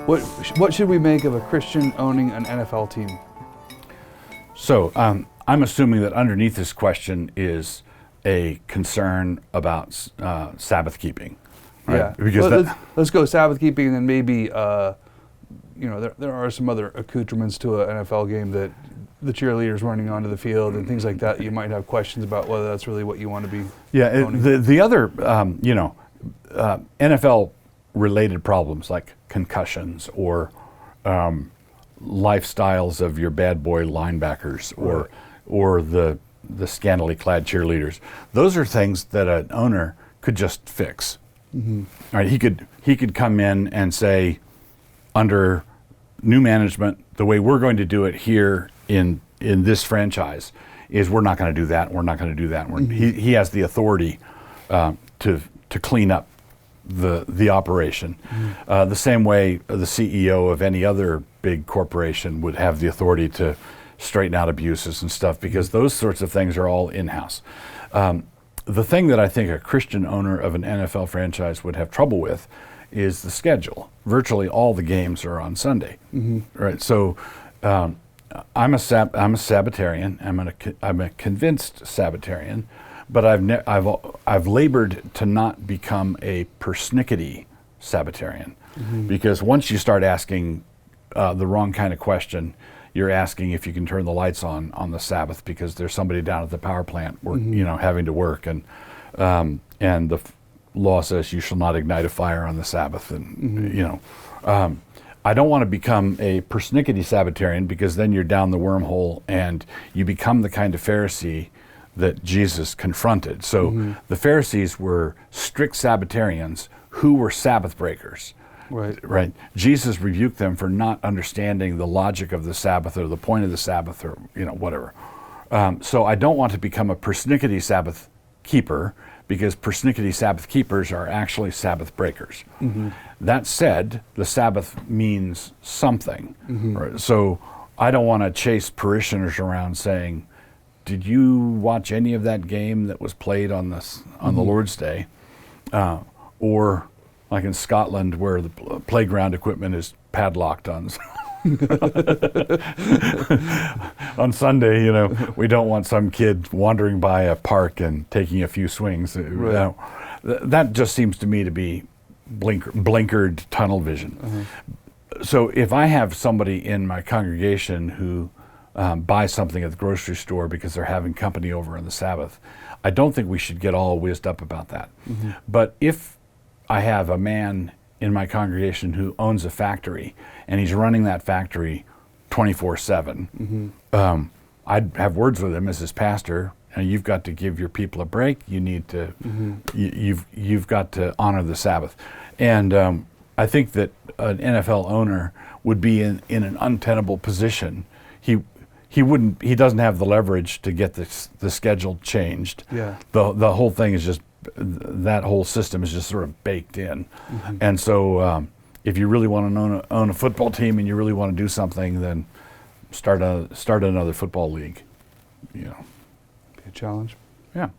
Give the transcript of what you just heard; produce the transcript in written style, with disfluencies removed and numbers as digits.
What should we make of a Christian owning an NFL team? So I'm assuming that underneath this question is a concern about Sabbath keeping. Right? Yeah. Because let's go Sabbath keeping, and then maybe there are some other accoutrements to an NFL game that the cheerleaders running onto the field and things like that. You might have questions about whether that's really what you want to be. The other NFL related problems like concussions or lifestyles of your bad boy linebackers or the scantily clad cheerleaders. Those are things that an owner could just fix. Mm-hmm. All right, he could come in and say, under new management, the way we're going to do it here in this franchise is we're not going to do that. We're not going to do that. Mm-hmm. He has the authority to clean up the operation. Mm-hmm. The same way the CEO of any other big corporation would have the authority to straighten out abuses and stuff, because those sorts of things are all in-house. The thing that I think a Christian owner of an NFL franchise would have trouble with is the schedule. Virtually all the games are on Sunday, mm-hmm. right? So I'm a Sabbatarian. I'm a convinced Sabbatarian, but I've labored to not become a persnickety Sabbatarian, mm-hmm. because once you start asking the wrong kind of question, you're asking if you can turn the lights on the Sabbath because there's somebody down at the power plant, mm-hmm. having to work, and the law says you shall not ignite a fire on the Sabbath, and mm-hmm. I don't want to become a persnickety Sabbatarian, because then you're down the wormhole and you become the kind of Pharisee that Jesus confronted. So mm-hmm. the Pharisees were strict Sabbatarians who were Sabbath breakers. Right. Jesus rebuked them for not understanding the logic of the Sabbath or the point of the Sabbath, or whatever. So I don't want to become a persnickety Sabbath keeper, because persnickety Sabbath keepers are actually Sabbath breakers. Mm-hmm. That said, the Sabbath means something. Mm-hmm. Right? So I don't want to chase parishioners around saying, "Did you watch any of that game that was played on mm-hmm. the Lord's Day?" Or like in Scotland, where the playground equipment is padlocked on on Sunday. We don't want some kid wandering by a park and taking a few swings. Right. That just seems to me to be blinkered tunnel vision. Uh-huh. So if I have somebody in my congregation who buys something at the grocery store because they're having company over on the Sabbath, I don't think we should get all whizzed up about that. Mm-hmm. But if I have a man in my congregation who owns a factory and he's running that factory 24/7, mm-hmm. I'd have words with him as his pastor. And you've got to give your people a break. You need to, mm-hmm. you've got to honor the Sabbath. And I think that an NFL owner would be in an untenable position. He doesn't have the leverage to get the schedule changed. Yeah. The whole thing is just, that whole system is just sort of baked in. Mm-hmm. And so if you really want to own a football team and you really want to do something, then start another football league. Be a challenge. Yeah.